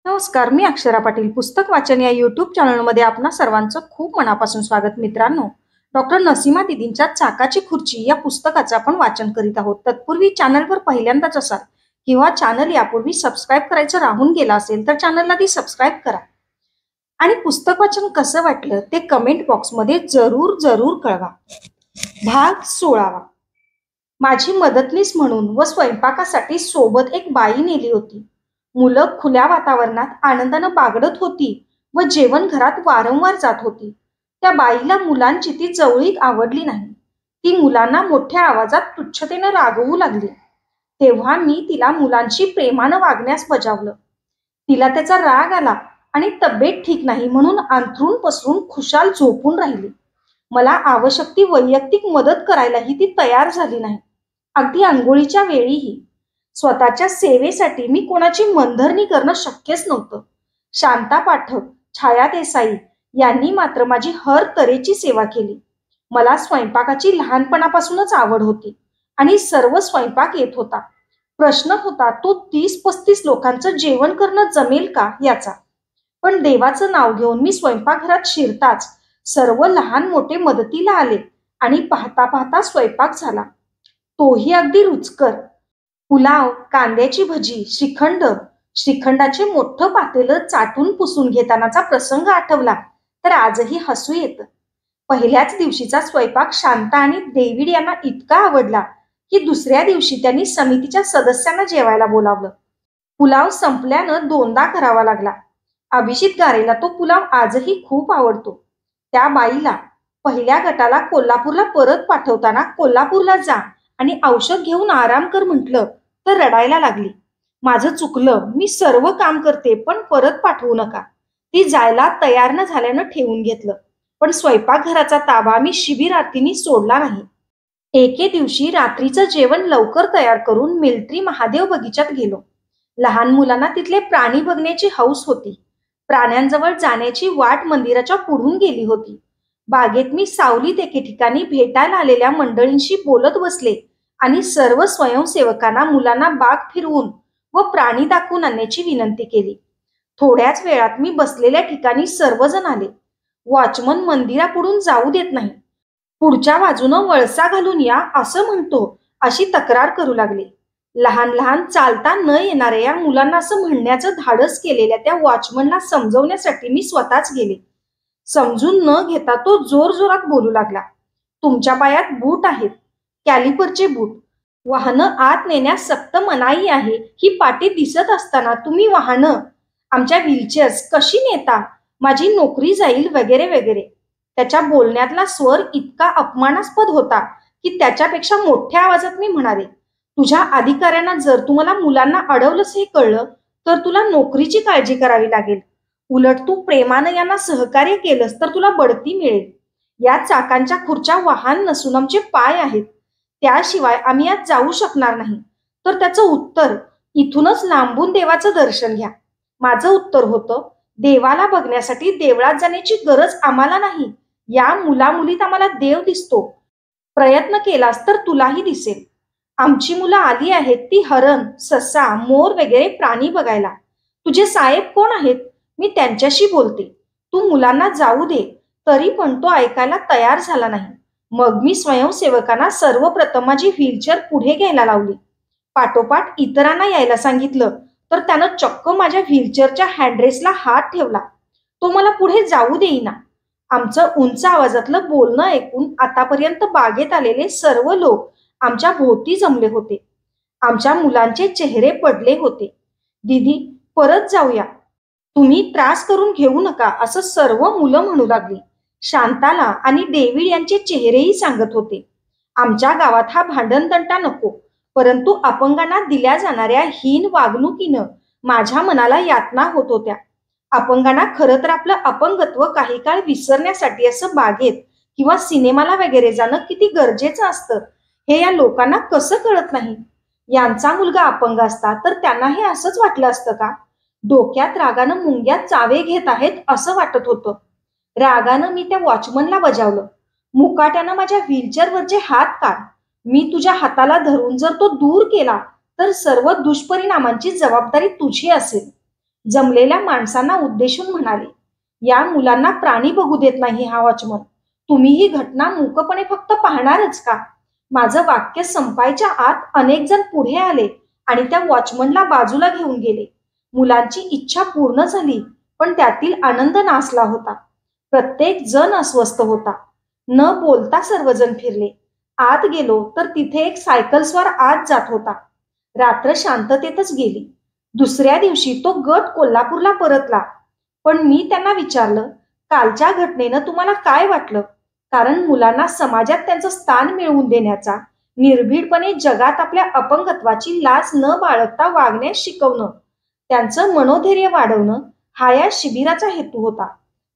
नमस्कार, मी अक्षरा पाटील. पुस्तक वाचन या यूट्यूब चॅनलमध्ये आपणा सर्वांचं खूप मनापासून स्वागत. मित्रांनो, डॉक्टर नसीमा दीदींच्या चाकाची खुर्ची या पुस्तकाचं आपण वाचन करीत आहोत. तत्पूर्वी चॅनलवर पहिल्यांदाच असाल किंवा चॅनल यापूर्वी सबस्क्राईब करायचं राहून गेलं असेल तर चॅनलला आधी सबस्क्राईब करा आणि पुस्तक वाचन कसं वाटलं ते कमेंट बॉक्समध्ये जरूर जरूर कळवा. भाग 16. माझी मदतनीस म्हणून व स्वयंपाकासाठी सोबत एक बाई नेली होती. मुलं खुल्या वातावरणात आनंदानं बागडत होती व जेवण घरात वारंवार जात होती. त्या बाईला मुलांची ती जवळीक आवडली नाही. ती मुलांना मोठ्या आवाजात तुच्छतेनं रागवू लागली. तेव्हा मी तिला मुलांशी प्रेमानं वागण्यास बजावलं. तिला त्याचा राग आला आणि तब्येत ठीक नाही म्हणून अंथरूण पसरून खुशाल झोपून राहिली. मला आवश्यक ती वैयक्तिक मदत करायलाही ती तयार झाली नाही, अगदी अंघोळीच्या वेळीही. स्वतःच्या सेवेसाठी मी कोणाची मनधरणी करणं शक्यच नव्हतं. शांता पाठक, छाया देसाई यांनी मात्र माझी हर तऱ्हेची सेवा केली. मला स्वयंपाकाची लहानपणापासूनच आवड होती आणि सर्व स्वयंपाक येत होता. प्रश्न होता तो 30-35 लोकांचं जेवण करणं जमेल का याचा. पण देवाचं नाव घेऊन मी स्वयंपाकघरात शिरताच सर्व लहान मोठे मदतीला आले आणि पाहता पाहता स्वयंपाक झाला, तोही अगदी रुचकर. पुलाव, कांद्याची भजी, श्रीखंड, श्रीखंडाचे मोठं पातेलं चाटून पुसून घेतानाचा प्रसंग आठवला तर आजही हसू येतं. पहिल्याच दिवशीचा स्वयंपाक शांता आणि डेव्हिड यांना इतका आवडला की दुसऱ्या दिवशी त्यांनी समितीच्या सदस्यांना जेवायला बोलावलं. पुलाव संपल्यानं 2दा करावा लागला. अभिजित गारेला तो पुलाव आजही खूप आवडतो. त्या बाईला पहिल्या गटाला कोल्हापूरला परत पाठवताना कोल्हापूरला जा आणि औषध घेऊन आराम कर म्हटलं तर रडायला लागली. माझं चुकलं, मी सर्व काम करते पण परत पाठवू नका. ती जायला तयार न झाल्यानं ठेवून घेतलं. पण स्वयंपाकघराचा ताबा मी शिबिरार्थींनी सोडला नाही. एके दिवशी रात्रीचं जेवण लवकर तयार करून मिल्ट्री महादेव बगीचात गेलो. लहान मुलांना तिथले प्राणी बघण्याची हौस होती. प्राण्यांजवळ जाण्याची वाट मंदिराच्या पुढून गेली होती. बागेत मी सावलीत एके ठिकाणी भेटायला आलेल्या मंडळींशी बोलत बसले आणि सर्व स्वयंसेवकांना मुलांना बाग फिरवून व प्राणी दाखवून आणण्याची विनंती केली. थोड्याच वेळात मी बसलेल्या ठिकाणी सर्वजण आले. वॉचमन मंदिरापुढून जाऊ देत नाही. पुढच्या बाजूनं वळसा घालून या असं म्हणतो अशी तक्रार करू लागले. लहान लहान चालता न येणाऱ्या या मुलांना असं म्हणण्याचं धाडस केलेल्या त्या वॉचमनला समजवण्यासाठी मी स्वतःच गेले. समजून न घेता तो जोरजोरात बोलू लागला. तुमच्या पायात बूट आहेत, कॅलिपरचे बूट. वाहनं आत नेण्यास सक्त मनाई आहे ही पाटी दिसत असताना तुम्ही वाहनं, आमच्या व्हीलचेअर्स कशी नेता? माझी नोकरी जाईल वगैरे वगैरे. त्याच्या बोलण्यातला स्वर इतका अपमानास्पद होता की त्याच्यापेक्षा मोठ्या आवाजात मी म्हणाले, तुझ्या अधिकाऱ्यांना जर तुम्हाला मुलांना अडवलंच हे कळलं तर तुला नोकरीची काळजी करावी लागेल. उलट तू प्रेमानं यांना सहकार्य केलंस तर तुला बढती मिळेल. या चाकांच्या खुर्च्या वाहन नसून आमचे पाय आहेत, त्याशिवाय आम्ही यात जाऊ शकणार नाही. तर त्याचं उत्तर, इथूनच लांबून देवाचं दर्शन घ्या. माझं उत्तर होतं, देवाला बघण्यासाठी देवळात जाण्याची गरज आम्हाला नाही. या मुलामुलीत आम्हाला देव दिसतो. प्रयत्न केलास तर तुलाही दिसेल. आमची मुलं आली आहेत ती हरण, ससा, मोर वगैरे प्राणी बघायला. तुझे साहेब कोण आहेत? मी त्यांच्याशी बोलते. तू मुलांना जाऊ दे. तरी पण तो ऐकायला तयार झाला नाही. मग मी स्वयंसेवकांना सर्वप्रथम माझी व्हीलचेअर पुढे घ्यायला लावली. पाठोपाठ इतरांना यायला सांगितलं तर त्यानं चक्क माझ्या व्हीलचेअरच्या हँडरेसला हात ठेवला. तो मला पुढे जाऊ देईना. आमचं उंच आवाजातलं बोलणं ऐकून आतापर्यंत बागेत आलेले सर्व लोक आमच्या भोवती जमले होते. आमच्या मुलांचे चेहरे पडले होते. दीदी, परत जाऊया, तुम्ही त्रास करून घेऊ नका असं सर्व मुलं म्हणू लागली. शांताला आणि डेव्हिड यांचे चेहरेही सांगत होते, आमच्या गावात हा भांडणतंटा नको, परंतु अपंगांना दिल्या जाणाऱ्या हीन वागणुकीनं माझ्या मनाला यातना होत होत्या. अपंगांना खरं तर आपलं अपंगत्व काही काळ विसरण्यासाठी असं बागेत किंवा सिनेमाला वगैरे जाणं किती गरजेचं असतं हे या लोकांना कसं कळत नाही. यांचा मुलगा अपंग असता तर त्यांना हे असंच वाटलं असतं का? डोक्यात रागानं मुंग्या चावे घेत आहेत असं वाटत होतं. रागानं मी त्या वॉचमनला बजावलं, मुकाट्यानं माझ्या व्हीलचेअरवरचे हात काढ. मी तुझ्या हाताला धरून जर तो दूर केला तर सर्व दुष्परिणामांची जबाबदारी तुझी असेल. जमलेल्या माणसांना उद्देशून म्हणाले, या मुलांना प्राणी बघू देत नाही हा वॉचमन. तुम्ही ही घटना मूकपणे फक्त पाहणारच का? माझं वाक्य संपायच्या आत अनेक जण पुढे आले आणि त्या वॉचमनला बाजूला घेऊन गेले. मुलांची इच्छा पूर्ण झाली, पण त्यातील आनंद नासला होता. प्रत्येक जण अस्वस्थ होता. न बोलता सर्वजण फिरले. आत गेलो तर तिथे एक सायकलस्वार आत जात होता. रात्र शांततेतच गेली. दुसऱ्या दिवशी तो गट कोल्हापूरला परतला. पण मी त्यांना विचारलं, कालच्या घटनेनं तुम्हाला काय वाटलं? कारण मुलांना समाजात त्यांचं स्थान मिळवून देण्याचा, निर्भीडपणे जगात आपल्या अपंगत्वाची लाज न बाळगता वागण्यास शिकवणं, त्यांचं मनोधैर्य वाढवणं हा या शिबिराचा हेतू होता.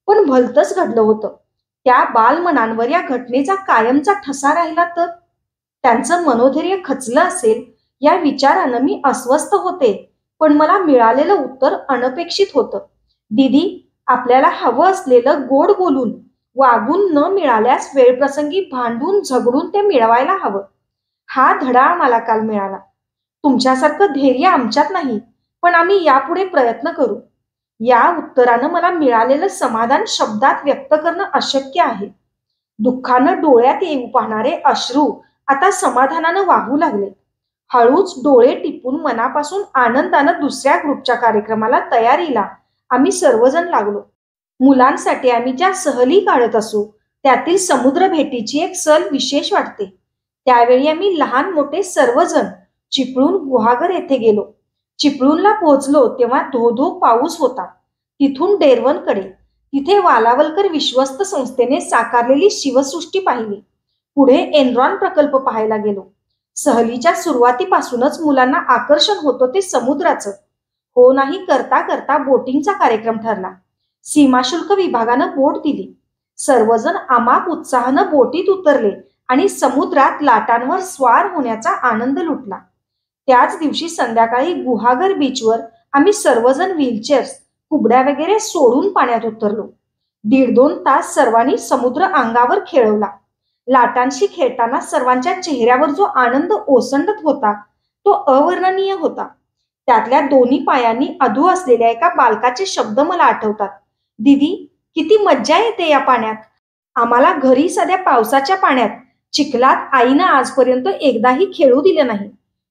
पण भलतंच घडलं होतं. त्या बालमनांवर या घटनेचा कायमचा ठसा राहिला तर? त्यांचं मनोधैर्य खचलं असेल या विचारानं मी अस्वस्थ होते. पण मला मिळालेलं उत्तर अनपेक्षित होतं. दीदी, आपल्याला हवं असलेलं गोड बोलून वागून न मिळाल्यास वेळप्रसंगी भांडून झगडून ते मिळवायला हवं. हा धडा आम्हाला काल मिळाला. तुमच्यासारखं धैर्य आमच्यात नाही, पण आम्ही यापुढे प्रयत्न करू. या उत्तरानं मला मिळालेलं समाधान शब्दात व्यक्त करणं अशक्य आहे. दुःखानं डोळ्यात येऊ पाहणारे अश्रू आता समाधानानं वाहू लागले. हळूच डोळे टिपून मनापासून आनंदानं दुसऱ्या ग्रुपच्या कार्यक्रमाला तयारीला आम्ही सर्वजण लागलो. मुलांसाठी आम्ही ज्या सहली काढत असू त्यातील समुद्र भेटीची एक सल विशेष वाटते. त्यावेळी आम्ही लहान मोठे सर्वजण चिपळूण गुहागर येथे गेलो. चिपळूणला पोहोचलो तेव्हा धो धो पाऊस होता. तिथून डेरवनकडे, तिथे वालावलकर विश्वस्त संस्थेने साकारलेली शिवसृष्टी पाहिली. पुढे एनरॉन प्रकल्प पाहायला गेलो. सहलीच्या सुरुवातीपासूनच मुलांना आकर्षण होतं ते समुद्राचं. हो नाही करता करता बोटिंगचा कार्यक्रम ठरला. सीमाशुल्क विभागानं बोट दिली. सर्वजण अमाप उत्साहानं बोटीत उतरले आणि समुद्रात लाटांवर स्वार होण्याचा आनंद लुटला. त्याच दिवशी संध्याकाळी गुहागर बीचवर आम्ही सर्वजण व्हीलचेअर्स, कुबड्या वगैरे सोडून पाण्यात उतरलो. 1.5-2 तास सर्वांनी समुद्र अंगावर खेळवला. लाटांशी खेळताना सर्वांच्या चेहऱ्यावर जो आनंद ओसंडत होता तो अवर्णनीय होता. त्यातल्या दोन्ही पायांनी अधू असलेल्या एका बालकाचे शब्द मला आठवतात. दीदी, किती मज्जा येते या पाण्यात. आम्हाला घरी सध्या पावसाच्या पाण्यात चिखलात आईनं आजपर्यंत एकदाही खेळू दिले नाही.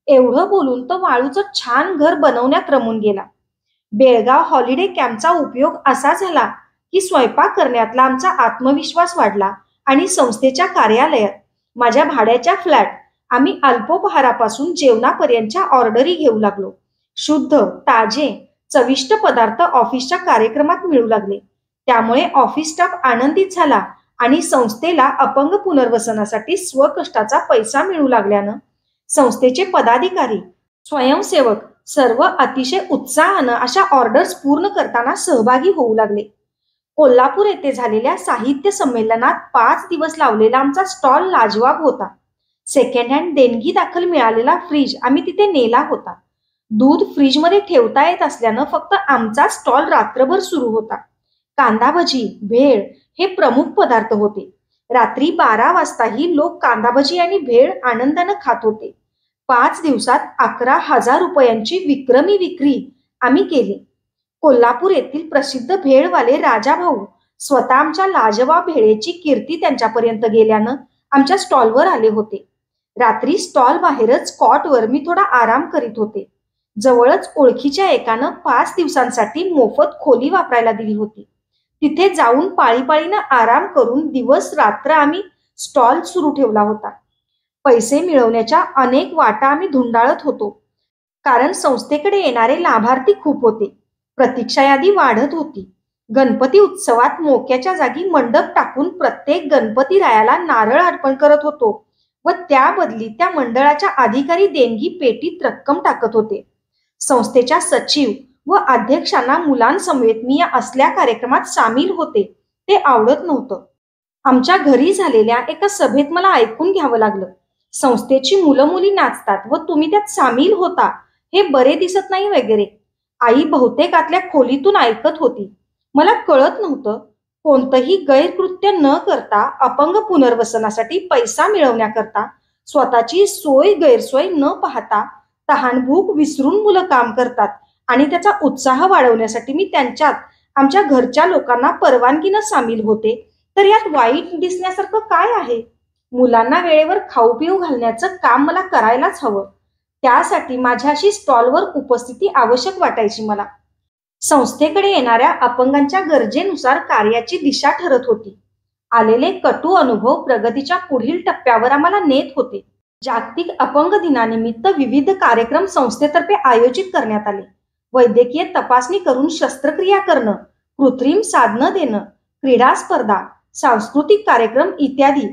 एवढं बोलून तो वाळूचं छान घर बनवण्यात रमून गेला. बेळगाव हॉलिडे कॅम्पचा उपयोग असा झाला की स्वयंपाक करण्यातला आमचा आत्मविश्वास वाढला आणि संस्थेच्या कार्यालयात, माझ्या भाड्याच्या फ्लॅट, आम्ही अल्पोपहारापासून जेवणापर्यंतच्या ऑर्डरी घेऊ लागलो. शुद्ध, ताजे, चविष्ट पदार्थ ऑफिसच्या कार्यक्रमात मिळू लागले. त्यामुळे ऑफिस स्टाफ आनंदित झाला आणि संस्थेला अपंग पुनर्वसनासाठी स्वकष्टाचा पैसा मिळू लागल्यानं संस्थेचे पदाधिकारी, स्वयंसेवक सर्व अतिशय उत्साहानं अशा ऑर्डर्स पूर्ण करताना सहभागी होऊ लागले. कोल्हापूर येथे झालेल्या साहित्य संमेलनात 5 दिवस लावलेला आमचा स्टॉल लाजवाब होता. सेकंड हँड देणगी दाखल मिळालेला फ्रीज आम्ही तिथे नेला होता. दूध फ्रीजमध्ये ठेवता येत असल्यानं फक्त आमचा स्टॉल रात्रभर सुरू होता. कांदा भजी, भेळ हे प्रमुख पदार्थ होते. रात्री 12 वाजताही लोक कांदा भजी आणि भेळ आनंदानं खात होते. 5 दिवसात 11,000 रुपयांची विक्रमी विक्री आम्ही केली. कोल्हापूर येथील प्रसिद्ध भेळवाले राजाभाऊ स्वतः आमच्या लाजवाब भेळेची कीर्ती त्यांच्यापर्यंत गेल्यानं आमच्या स्टॉलवर आले होते. रात्री स्टॉल बाहेरच कॉटवर मी थोडा आराम करीत होते. जवळच ओळखीच्या एकानं 5 दिवसांसाठी मोफत खोली वापरायला दिली होती. तिथे जाऊन पाळीपाळीनं आराम करून दिवस रात्र आम्ही स्टॉल सुरू ठेवला होता. पैसे मिळवण्याच्या अनेक वाटा आम्ही धुंडाळत होतो. कारण संस्थेकडे येणारे लाभार्थी खूप होते. प्रतीक्षा यादी वाढत होती. गणपती उत्सवात मोक्याच्या जागी मंडप टाकून प्रत्येक गणपती रायाला नारळ अर्पण करत होतो व त्या बदली त्या मंडळाच्या अधिकारी देणगी पेटीत रक्कम टाकत होते. संस्थेच्या सचिव व अध्यक्षांना मुलांसमवेत मी या असल्या कार्यक्रमात सामील होते ते आवडत नव्हतं. आमच्या घरी झालेल्या एका सभेत मला ऐकून घ्यावं लागलं. संस्थेची मुलं मुली नाचतात व तुम्ही त्यात सामील होता, हे बरे दिसत नाही वगैरे. आई बहुतेकातल्या खोलीतून ऐकत होती. मला कळत नव्हतं. कोणतंही गैरकृत्य न करता अपंग पुनर्वसनासाठी पैसा मिळवण्याकरता स्वतःची सोय गैरसोय न पाहता तहानभूक विसरून मुलं काम करतात आणि त्याचा उत्साह वाढवण्यासाठी मी त्यांच्यात आमच्या घरच्या लोकांना परवानगीनं सामील होते, तर यात वाईट दिसण्यासारखं काय आहे? मुलांना वेळेवर खाऊ पिऊ घालण्याचं काम मला करायलाच हवं. त्यासाठी माझ्याशी स्टॉलवर उपस्थिती आवश्यक वाटायची मला. संस्थेकडे येणाऱ्या अपंगांच्या गरजेनुसार कार्याची दिशा ठरत होती. आलेले कटू अनुभव प्रगतीच्या पुढील टप्प्यावर आम्हाला नेत होते. जागतिक अपंग दिनानिमित्त विविध कार्यक्रम संस्थेतर्फे आयोजित करण्यात आले. वैद्यकीय तपासणी करून शस्त्रक्रिया करणं, कृत्रिम साधनं देणं, क्रीडा स्पर्धा, सांस्कृतिक कार्यक्रम इत्यादी.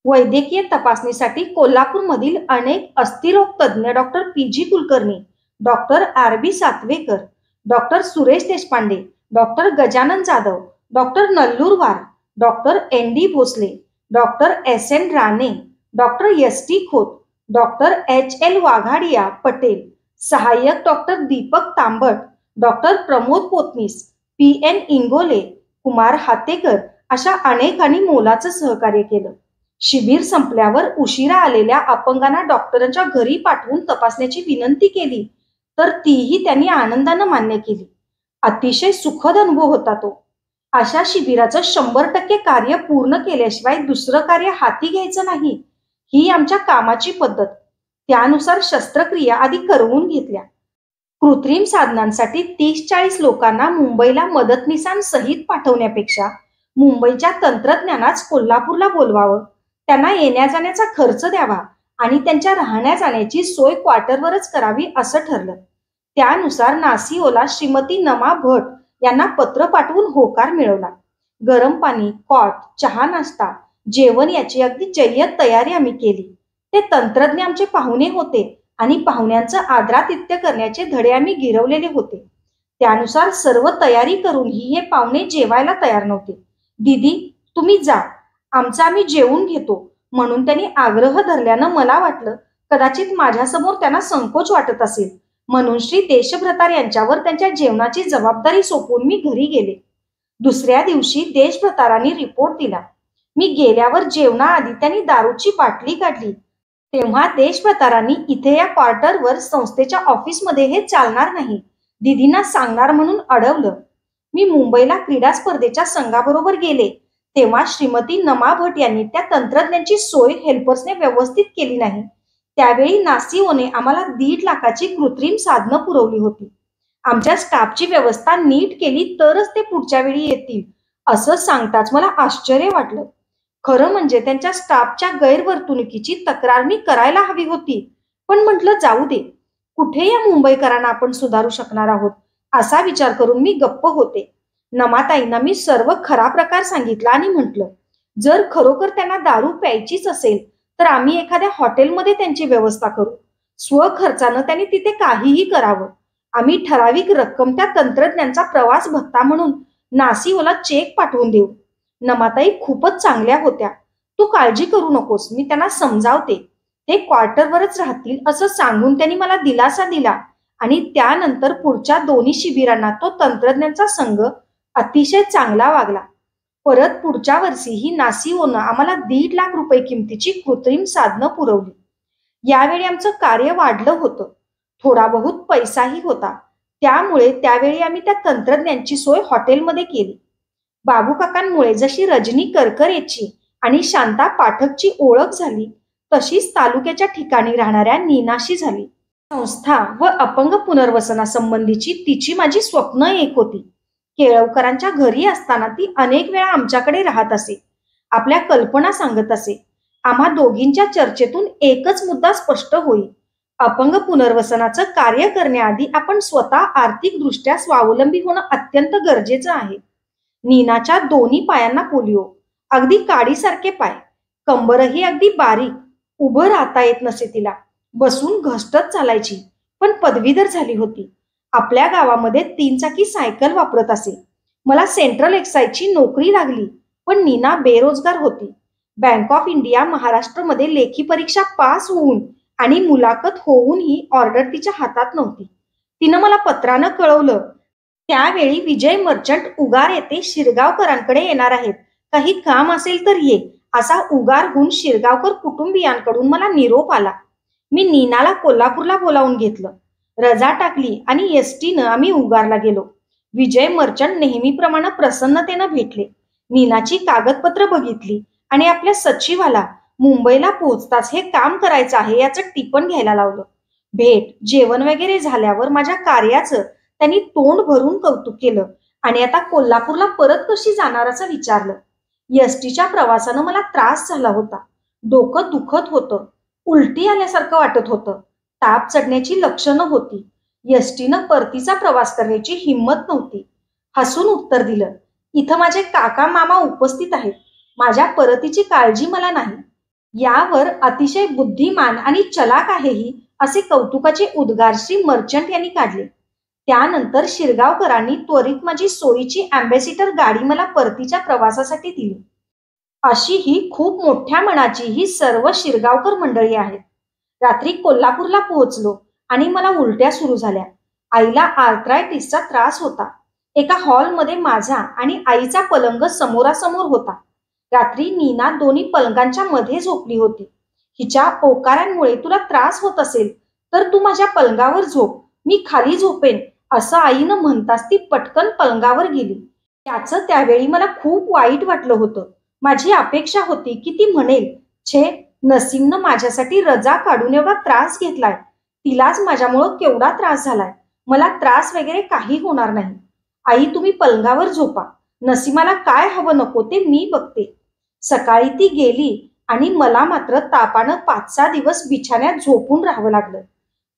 वैद्यकीय तपासणीसाठी कोल्हापूरमधील अनेक अस्थिरोग तज्ज्ञ doctor P G. Kulkarni, doctor R B. Satvekar, doctor Suresh Deshpande, doctor Gajanan Jadhav, doctor Nallurwar, doctor N D. Bhosale, doctor S N. Rane, doctor S T. Khot, doctor H L. Waghadia Patel, सहाय्यक doctor Deepak Tambat, doctor Pramod Potnis, P N. Ingole, Kumar Hatekar अशा अनेकांनी मोलाचं सहकार्य केलं. शिबिर संपल्यावर उशिरा आलेल्या अपंगांना डॉक्टरांच्या घरी पाठवून तपासण्याची विनंती केली, तर तीही त्यांनी आनंदानं मान्य केली. अतिशय सुखद अनुभव होता तो. अशा शिबिराचं 100% कार्य पूर्ण केल्याशिवाय दुसरं कार्य हाती घ्यायचं नाही, ही आमच्या कामाची पद्धत. त्यानुसार शस्त्रक्रिया आधी करवून घेतल्या. कृत्रिम साधनांसाठी 30-40 लोकांना मुंबईला मदतनीसांसहित पाठवण्यापेक्षा मुंबईच्या तंत्रज्ञानाच कोल्हापूरला बोलवावं, त्यांना येण्या जाण्याचा खर्च द्यावा आणि त्यांच्या राहण्या जाण्याची सोय क्वार्टरवरच करावी असं ठरलं. त्यानुसार नासिओला श्रीमती नमा भट यांना पत्र पाठवून होकार मिळवला. गरम पाणी, कॉट, चहा, नाश्ता, जेवण याची अगदी जय्यत तयारी आम्ही केली. ते तंत्रज्ञ आमचे पाहुणे होते आणि पाहुण्यांचं आदरातिथ्य करण्याचे धडे आम्ही गिरवलेले होते. त्यानुसार सर्व तयारी करूनही हे पाहुणे जेवायला तयार नव्हते. दीदी तुम्ही जा, आमचं आम्ही जेवून घेतो म्हणून त्यांनी आग्रह धरल्यानं मला वाटलं कदाचित माझ्यासमोर त्यांना संकोच वाटत असेल, म्हणून श्री देशभ्रतार यांच्यावर त्यांच्या जेवणाची जबाबदारी सोपवून मी घरी गेले. दुसऱ्या दिवशी देशभ्रतारांनी रिपोर्ट दिला. मी गेल्यावर जेवणाआधी त्यांनी दारूची बाटली काढली. तेव्हा देशभ्रतारांनी इथे या क्वार्टरवर संस्थेच्या ऑफिसमध्ये हे चालणार नाही, दीदींना सांगणार म्हणून अडवलं. मी मुंबईला क्रीडा स्पर्धेच्या संघाबरोबर गेले तेव्हा श्रीमती नमा भट यांनी त्या तंत्रज्ञांची सोय हेल्पर्सने व्यवस्थित केली नाही. त्यावेळी नासिओने आम्हाला 1.5 लाखाची कृत्रिम साधनं पुरवली होती. आमच्या स्टाफची व्यवस्था नीट केली तरच ते पुढच्या वेळी येतील असं सांगताच मला आश्चर्य वाटलं. खरं म्हणजे त्यांच्या स्टाफच्या गैरवर्तणुकीची तक्रार मी करायला हवी होती, पण म्हटलं जाऊ दे, कुठे या मुंबईकरांना आपण सुधारू शकणार आहोत असा विचार करून मी गप्प होते. नमाताईंना मी सर्व खरा प्रकार सांगितला आणि म्हटलं, जर खरोखर त्यांना दारू प्यायचीच असेल तर आम्ही एखाद्या हॉटेलमध्ये त्यांची व्यवस्था करू. स्वखर्चानं त्यांनी तिथे काहीही करावं. आम्ही ठराविक रक्कम त्या तंत्रज्ञांचा प्रवास भत्ता म्हणून नासिओला चेक पाठवून देऊ. नमाताई खूपच चांगल्या होत्या. तू काळजी करू नकोस, मी त्यांना समजावते. ते क्वार्टरवरच राहतील असं सांगून त्यांनी मला दिलासा दिला आणि त्यानंतर पुढच्या 2 शिबिरांना तो तंत्रज्ञांचा संघ अतिशय चांगला वागला. परत पुढच्या वर्षीही नासिओनं आम्हाला 1.5 लाख रुपये किमतीची कृत्रिम साधनं पुरवली. यावेळी आमचं कार्य वाढलं होतं. थोडा बहुत पैसाही होता. त्यामुळे त्यावेळी आम्ही त्या तंत्रज्ञांची सोय हॉटेलमध्ये केली. बाबू काकांमुळे जशी रजनी करकरेची आणि शांता पाठकची ओळख झाली, तशीच तालुक्याच्या ठिकाणी राहणाऱ्या नीनाशी झाली. संस्था व अपंग पुनर्वसनासंबंधीची तिची माझी स्वप्न एक होती. केळवकरांच्या घरी असताना ती अनेक वेळा आमच्याकडे राहत असे, आपल्या कल्पना सांगत असे. आम्हा दोघींच्या चर्चेतून एकच मुद्दा स्पष्ट होई, अपंग पुनर्वसनाचं कार्य करण्याआधी आपण स्वतः आर्थिकदृष्ट्या स्वावलंबी होणं अत्यंत गरजेचं आहे. नीनाच्या दोन्ही पायांना पोलिओ, अगदी काडीसारखे पाय, कंबरही अगदी बारीक, उभं राहता येत नसे तिला, बसून घसटत चालायची, पण पदवीधर झाली होती. आपल्या गावामध्ये 3 चाकी सायकल वापरत असे. मला सेंट्रल एक्साईजची नोकरी लागली, पण नीना बेरोजगार होती. बँक ऑफ इंडिया महाराष्ट्रमध्ये लेखी परीक्षा पास होऊन आणि मुलाखत होऊनही ऑर्डर तिच्या हातात नव्हती. तिनं मला पत्रानं कळवलं, त्यावेळी विजय मर्चंट उगार येथे शिरगावकरांकडे येणार आहेत, काही काम असेल तर ये, असा उगारहून शिरगावकर कुटुंबियांकडून मला निरोप आला. मी नीनाला कोल्हापूरला बोलावून घेतलं. रजा टाकली आणि एसटीनं आम्ही उगारला गेलो. विजय मर्चंट नेहमीप्रमाणे प्रसन्नतेनं भेटले. नीनाची कागदपत्र बघितली आणि आपल्या सचिवाला मुंबईला पोहोचताच हे काम करायचं आहे याचं टिपण घ्यायला लावलं. भेट जेवण वगैरे झाल्यावर माझ्या कार्याचं त्यांनी तोंड भरून कौतुक केलं आणि आता कोल्हापूरला परत कशी जाणार असं विचारलं. एसटीच्या प्रवासानं मला त्रास झाला होता. डोकं दुखत होतं. उलटी आल्यासारखं वाटत होतं. ताप चढण्याची लक्षणं होती. एसटीनं परतीचा प्रवास करण्याची हिंमत नव्हती. हसून उत्तर दिलं, इथं माझे काका मामा उपस्थित आहेत. माझ्या परतीची काळजी मला नाही. यावर अतिशय बुद्धिमान आणि चलाक आहेही असे कौतुकाचे उद्गार श्री मर्चंट यांनी काढले. त्यानंतर शिरगावकरांनी त्वरित माझी सोयीची अँबॅसिडर गाडी मला परतीच्या प्रवासासाठी दिली. अशी ही खूप मोठ्या मनाची ही सर्व शिरगावकर मंडळी आहेत. रात्री कोल्हापूरला पोहोचलो आणि मला उलट्या सुरू झाल्या. आईला आर्थरायटिसचा त्रास होता. एका हॉलमध्ये माझा आणि आईचा पलंग समोरासमोर होता. रात्री नीना दोन्ही पलंगांच्या मध्ये झोपली होती. हिच्या ओकारांमुळे तुला त्रास होत असेल तर तू माझ्या पलंगावर झोप, मी खाली झोपेन असं आईनं म्हणताच ती पटकन पलंगावर गेली. त्याचं त्यावेळी मला खूप वाईट वाटलं होतं. माझी अपेक्षा होती की ती म्हणेल, छे, नसीमनं माझ्यासाठी रजा काढून एवढा त्रास घेतलाय. तिलाच माझ्यामुळं केवढा त्रास झालाय. मला त्रास वगैरे काही होणार नाही. आई, तुम्ही पलंगावर झोपा. नसीमाला काय हवं नको ते मी बघते. सकाळी ती गेली आणि मला मात्र तापानं 5-6 दिवस बिछाण्यात झोपून राहावं लागलं.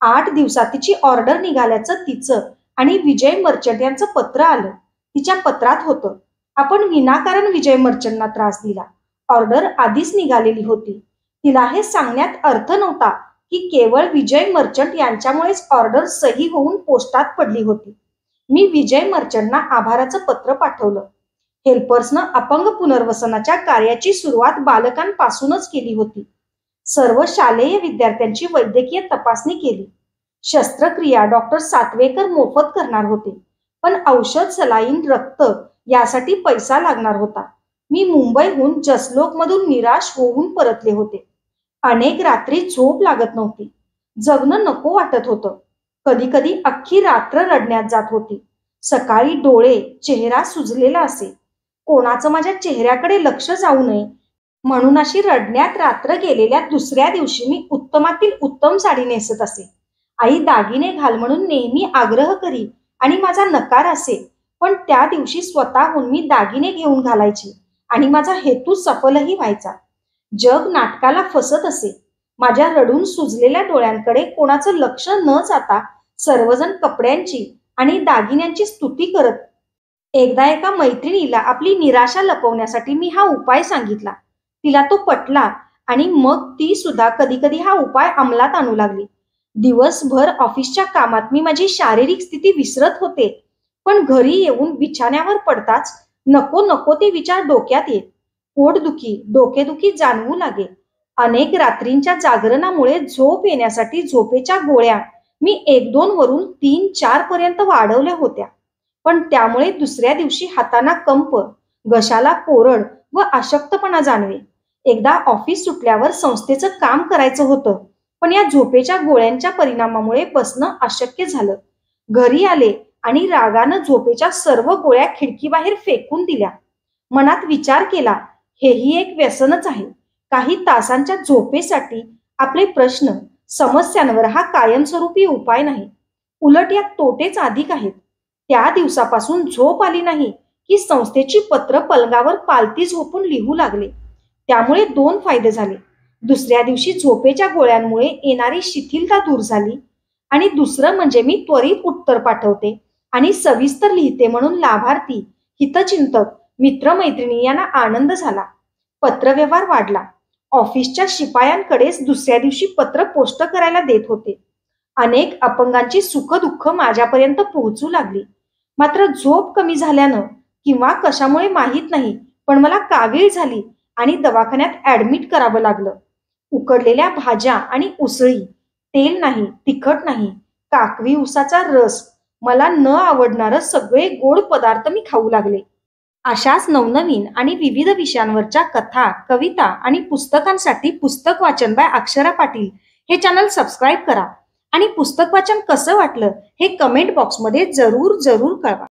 8 दिवसात तिची ऑर्डर निघाल्याचं तिचं आणि विजय मर्चंट यांचं पत्र आलं. तिच्या पत्रात होतं, आपण विनाकारण विजय मर्चंटना त्रास दिला. ऑर्डर आधीच निघालेली होती. तिला हे सांगण्यात अर्थ नव्हता की केवळ विजय मर्चंट यांच्यामुळेच ऑर्डर सही होऊन पोस्टात पडली होती. मी विजय मर्चंटना आभाराचं पत्र पाठवलं. हेल्पर्सनं अपंग पुनर्वसनाच्या कार्याची सुरुवात बालकांपासूनच केली होती. सर्व शालेय विद्यार्थ्यांची वैद्यकीय तपासणी केली. शस्त्रक्रिया डॉक्टर सातवेकर मोफत करणार होते, पण औषध, सलाईन, रक्त यासाठी पैसा लागणार होता. मी मुंबईहून जसलोकमधून निराश होऊन परतले होते. अनेक रात्री झोप लागत नव्हती. जगणं नको वाटत होतं. कधी कधी अख्खी रात्र रडण्यात जात होती. सकाळी डोळे, चेहरा सुजलेला असे. कोणाचं माझ्या चेहऱ्याकडे लक्ष जाऊ नये म्हणून अशी रडण्यात रात्र गेलेल्या दुसऱ्या दिवशी मी उत्तमातील उत्तम साडी नेसत असे. आई दागिने घाल म्हणून नेहमी आग्रह करी आणि माझा नकार असे, पण त्या दिवशी स्वतःहून मी दागिने घेऊन घालायची आणि माझा हेतू सफलही व्हायचा. जग नाटकाला फसत असे. माझ्या रडून सुजलेल्या डोळ्यांकडे कोणाचं लक्ष न जाता सर्वजण कपड्यांची आणि दागिन्यांची स्तुती करत. एकदा एका मैत्रिणीला आपली निराशा लपवण्यासाठी मी हा उपाय सांगितला. तिला तो पटला आणि मग ती सुद्धा कधी कधी हा उपाय अंमलात आणू लागली. दिवसभर ऑफिसच्या कामात मी माझी शारीरिक स्थिती विसरत होते, पण घरी येऊन बिछाण्यावर पडताच नको नको ते विचार डोक्यात येत. पोटदुखी, डोकेदुखी जाणवू लागे. अनेक रात्रींच्या जागरणामुळे झोप येण्यासाठी झोपेच्या गोळ्या मी 1-2 वरून 3-4 पर्यंत वाढवल्या होत्या, पण त्यामुळे दुसऱ्या दिवशी हातांना कंप, घशाला कोरड व अशक्तपणा जाणवे. एकदा ऑफिस सुटल्यावर संस्थेचं काम करायचं होतं, पण या झोपेच्या गोळ्यांच्या परिणामामुळे बसणं अशक्य झालं. घरी आले आणि रागानं झोपेच्या सर्व गोळ्या खिडकीबाहेर फेकून दिल्या. मनात विचार केला, हेही एक व्यसनच आहे. काही तासांच्या झोपेसाठी आपले प्रश्न, समस्यांवर हा कायमस्वरूपी उपाय नाही. उलट यात तोटेच अधिक आहेत. त्या दिवसापासून झोप आली नाही की संस्थेची पत्र पलंगावर पालती झोपून लिहू लागले. त्यामुळे 2 फायदे झाले. दुसऱ्या दिवशी झोपेच्या गोळ्यांमुळे येणारी शिथिलता दूर झाली आणि दुसरं म्हणजे मी त्वरित उत्तर पाठवते आणि सविस्तर लिहिते म्हणून लाभार्थी, हितचिंतक, मित्रमैत्रिणी यांना आनंद झाला. पत्रव्यवहार वाढला. ऑफिसच्या शिपायांकडेच दुसऱ्या दिवशी पत्र पोस्ट करायला देत होते. अनेक अपंगांची सुखदुःख माझ्यापर्यंत पोहोचू लागली. मात्र झोप कमी झाल्यानं किंवा कशामुळे माहीत नाही, पण मला कावीळ झाली आणि दवाखान्यात ऍडमिट करावं लागलं. उकडलेल्या भाज्या आणि उसळी, तेल नाही, तिखट नाही, काकवी उसाचा रस, मला न आवडणारं सगळे गोड पदार्थ मी खाऊ लागले. अशाच नवनवीन आणि विविध विषयांवरच्या कथा, कविता आणि पुस्तकांसाठी पुस्तक वाचन बाय अक्षरा पाटील हे चॅनल सबस्क्राईब करा आणि पुस्तक वाचन कसं वाटलं हे कमेंट बॉक्समध्ये जरूर जरूर कळवा.